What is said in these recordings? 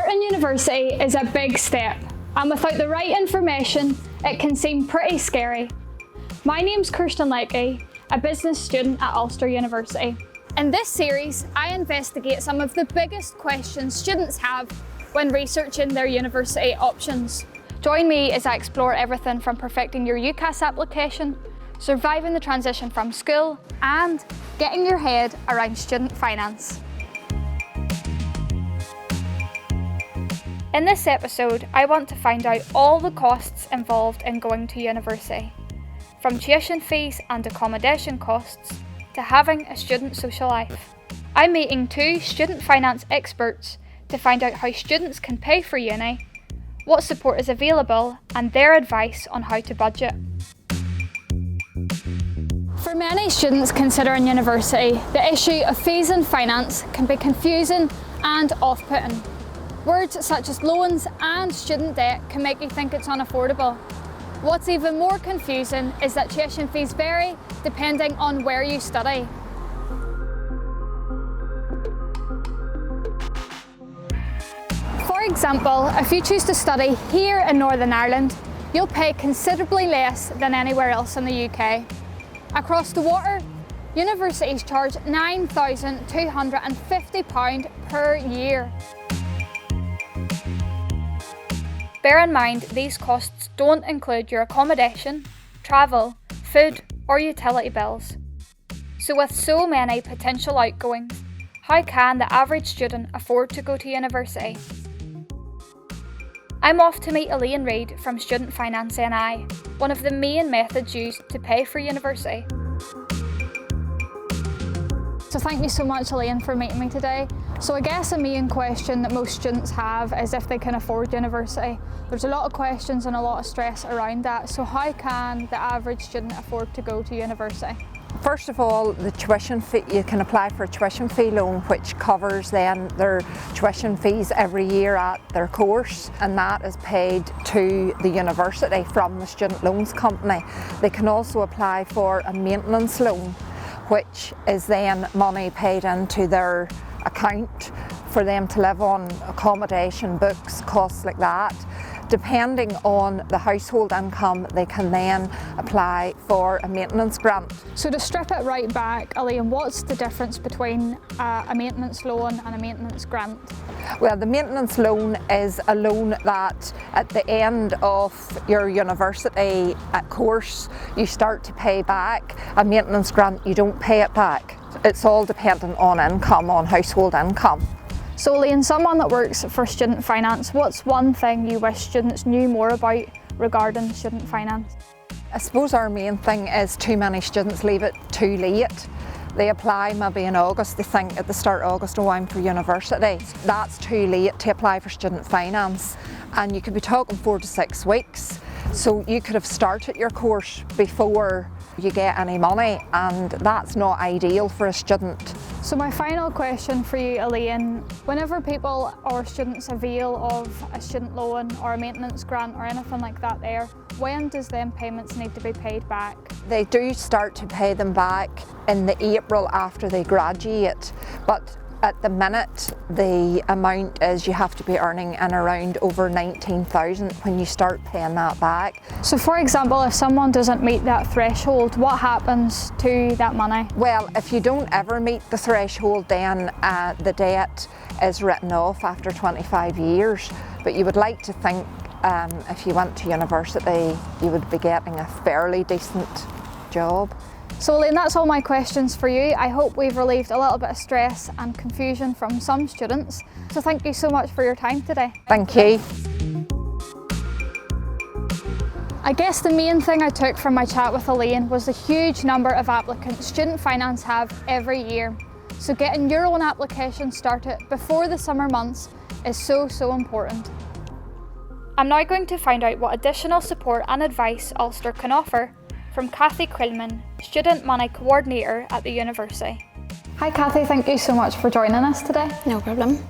Starting university is a big step, and without the right information, it can seem pretty scary. My name's Kirstyn, a business student at Ulster University. In this series, I investigate some of the biggest questions students have when researching their university options. Join me as I explore everything from perfecting your UCAS application, surviving the transition from school, and getting your head around student finance. In this episode, I want to find out all the costs involved in going to university, from tuition fees and accommodation costs to having a student social life. I'm meeting two student finance experts to find out how students can pay for uni, what support is available, and their advice on how to budget. For many students considering university, the issue of fees and finance can be confusing and off-putting. Words such as loans and student debt can make you think it's unaffordable. What's even more confusing is that tuition fees vary depending on where you study. For example, if you choose to study here in Northern Ireland, you'll pay considerably less than anywhere else in the UK. Across the water, universities charge £9,250 per year. Bear in mind, these costs don't include your accommodation, travel, food, or utility bills. So with so many potential outgoings, how can the average student afford to go to university? I'm off to meet Elaine Reid from Student Finance NI, one of the main methods used to pay for university. So thank you so much, Elaine, for meeting me today. So I guess the main question that most students have is if they can afford university. There's a lot of questions and a lot of stress around that. So how can the average student afford to go to university? First of all, the tuition fee, you can apply for a tuition fee loan which covers then their tuition fees every year at their course, and that is paid to the university from the student loans company. They can also apply for a maintenance loan, which is then money paid into their account for them to live on, accommodation, books, costs like that. Depending on the household income, they can then apply for a maintenance grant. So to strip it right back, Elaine, what's the difference between a maintenance loan and a maintenance grant? Well, the maintenance loan is a loan that at the end of your university course you start to pay back. A maintenance grant, you don't pay it back. It's all dependent on income, on household income. So Elaine, someone that works for student finance, what's one thing you wish students knew more about regarding student finance? I suppose our main thing is too many students leave it too late. They apply maybe in August, they think at the start of August, oh, I'm for university. That's too late to apply for student finance, and you could be talking 4 to 6 weeks. So you could have started your course before you get any money, and that's not ideal for a student. So my final question for you, Elaine, whenever people or students avail of a student loan or a maintenance grant or anything like that there, when does them payments need to be paid back? They do start to pay them back in the April after they graduate, but at the minute the amount is you have to be earning in around over 19,000 when you start paying that back. So for example, if someone doesn't meet that threshold, what happens to that money? Well, if you don't ever meet the threshold, then the debt is written off after 25 years. But you would like to think if you went to university you would be getting a fairly decent job. So Elaine, that's all my questions for you. I hope we've relieved a little bit of stress and confusion from some students. So thank you so much for your time today. Thank you. I guess the main thing I took from my chat with Elaine was the huge number of applicants student finance have every year. So getting your own application started before the summer months is so important. I'm now going to find out what additional support and advice Ulster can offer from Cathie Creelman, Student Money Coordinator at the university. Hi Cathie, thank you so much for joining us today. No problem.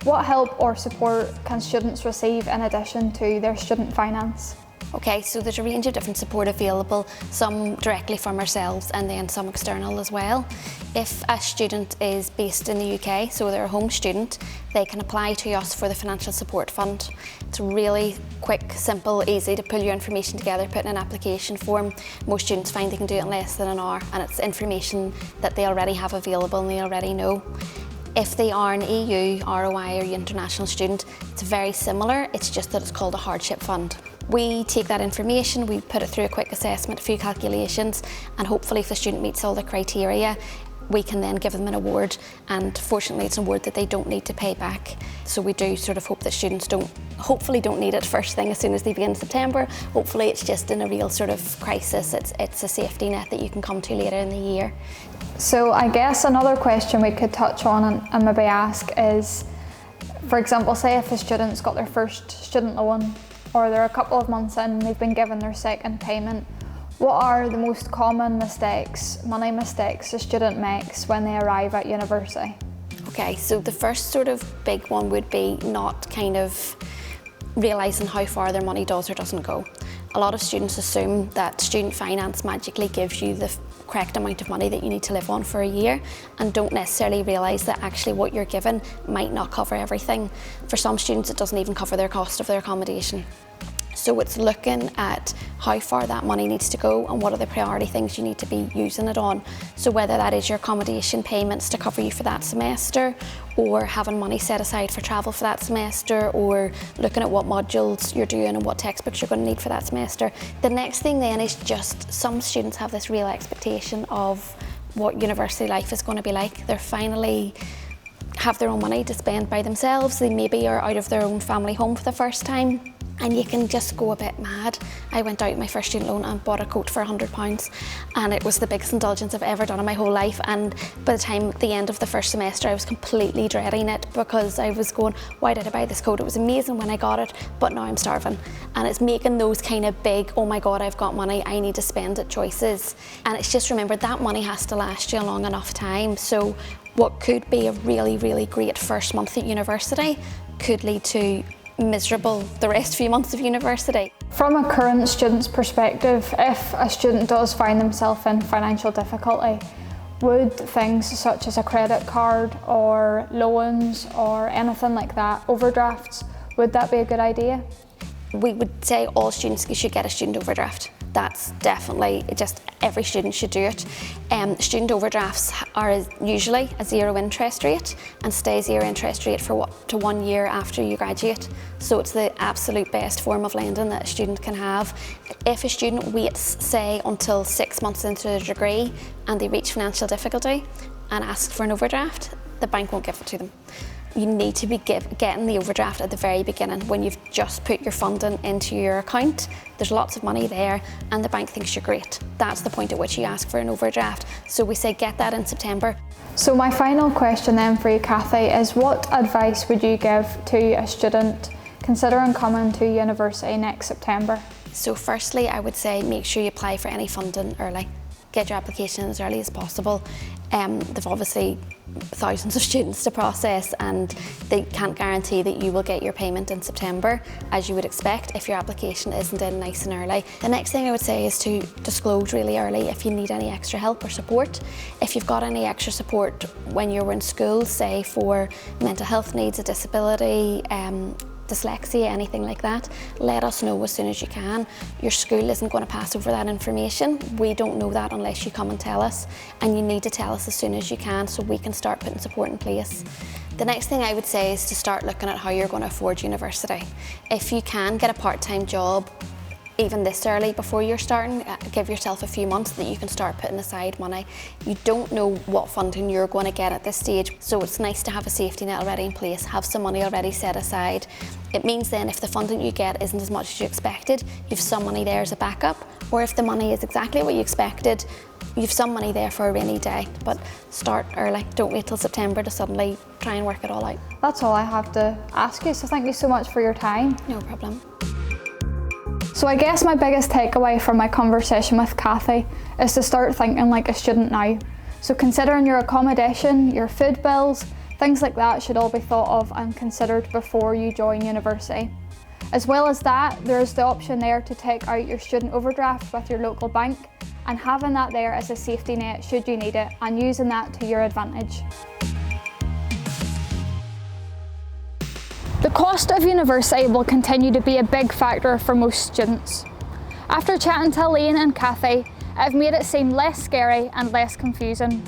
What help or support can students receive in addition to their student finance? Okay, so there's a range of different support available, some directly from ourselves and then some external as well. If a student is based in the UK, so they're a home student, they can apply to us for the Financial Support Fund. It's really quick, simple, easy to pull your information together, put in an application form. Most students find they can do it in less than an hour, and it's information that they already have available and they already know. If they are an EU, ROI or international student, it's very similar, it's just that it's called a hardship fund. We take that information, we put it through a quick assessment, a few calculations, and hopefully if the student meets all the criteria, we can then give them an award, and fortunately it's an award that they don't need to pay back. So we do sort of hope that students hopefully don't need it first thing as soon as they begin September. Hopefully it's just in a real sort of crisis, it's a safety net that you can come to later in the year. So I guess another question we could touch on and maybe ask is, for example, say if a student's got their first student loan, or they're a couple of months in and they've been given their second payment, what are the most common money mistakes a student makes when they arrive at university? Okay, so the first sort of big one would be not kind of realising how far their money does or doesn't go. A lot of students assume that student finance magically gives you the correct amount of money that you need to live on for a year, and don't necessarily realise that actually what you're given might not cover everything. For some students it doesn't even cover their cost of their accommodation. So it's looking at how far that money needs to go and what are the priority things you need to be using it on. So whether that is your accommodation payments to cover you for that semester, or having money set aside for travel for that semester, or looking at what modules you're doing and what textbooks you're going to need for that semester. The next thing then is just some students have this real expectation of what university life is going to be like. They're finally have their own money to spend by themselves. They maybe are out of their own family home for the first time, and you can just go a bit mad. I went out with my first student loan and bought a coat for £100, and it was the biggest indulgence I've ever done in my whole life. And by the time the end of the first semester, I was completely dreading it, because I was going, why did I buy this coat? It was amazing when I got it, but now I'm starving. And it's making those kind of big, oh my God, I've got money, I need to spend it choices. And it's just remember that money has to last you a long enough time. So what could be a really, really great first month at university could lead to miserable the rest few months of university. From a current student's perspective, if a student does find themselves in financial difficulty, would things such as a credit card or loans or anything like that, overdrafts, would that be a good idea? We would say all students should get a student overdraft. That's definitely, just every student should do it. Student overdrafts are usually a zero interest rate and stay zero interest rate for up to 1 year after you graduate. So it's the absolute best form of lending that a student can have. If a student waits, say, until 6 months into their degree and they reach financial difficulty and ask for an overdraft, the bank won't give it to them. You need to be getting the overdraft at the very beginning, when you've just put your funding into your account. There's lots of money there and the bank thinks you're great. That's the point at which you ask for an overdraft. So we say get that in September. So my final question then for you, Cathie, is what advice would you give to a student considering coming to university next September? So firstly, I would say make sure you apply for any funding early. Get your application as early as possible. They've obviously thousands of students to process, and they can't guarantee that you will get your payment in September, as you would expect if your application isn't in nice and early. The next thing I would say is to disclose really early if you need any extra help or support. If you've got any extra support when you were in school, say for mental health needs, a disability, dyslexia, anything like that, let us know as soon as you can. Your school isn't going to pass over that information. We don't know that unless you come and tell us, and you need to tell us as soon as you can so we can start putting support in place. The next thing I would say is to start looking at how you're going to afford university. If you can get a part-time job even this early before you're starting, give yourself a few months that you can start putting aside money. You don't know what funding you're going to get at this stage, so it's nice to have a safety net already in place, have some money already set aside. It means then if the funding you get isn't as much as you expected, you've some money there as a backup, or if the money is exactly what you expected, you've some money there for a rainy day. But start early, don't wait till September to suddenly try and work it all out. That's all I have to ask you, so thank you so much for your time. No problem. So I guess my biggest takeaway from my conversation with Cathie is to start thinking like a student now. So considering your accommodation, your food bills, things like that should all be thought of and considered before you join university. As well as that, there is the option there to take out your student overdraft with your local bank, and having that there as a safety net should you need it, and using that to your advantage. The cost of university will continue to be a big factor for most students. After chatting to Elaine and Cathie, I've made it seem less scary and less confusing.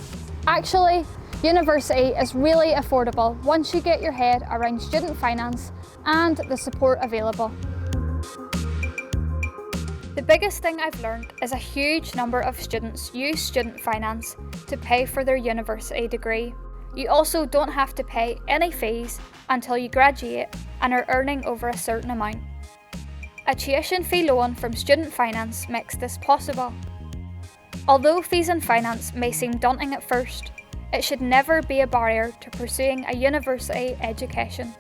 Actually, university is really affordable once you get your head around student finance and the support available. The biggest thing I've learned is a huge number of students use student finance to pay for their university degree. You also don't have to pay any fees until you graduate and are earning over a certain amount. A tuition fee loan from student finance makes this possible. Although fees and finance may seem daunting at first, it should never be a barrier to pursuing a university education.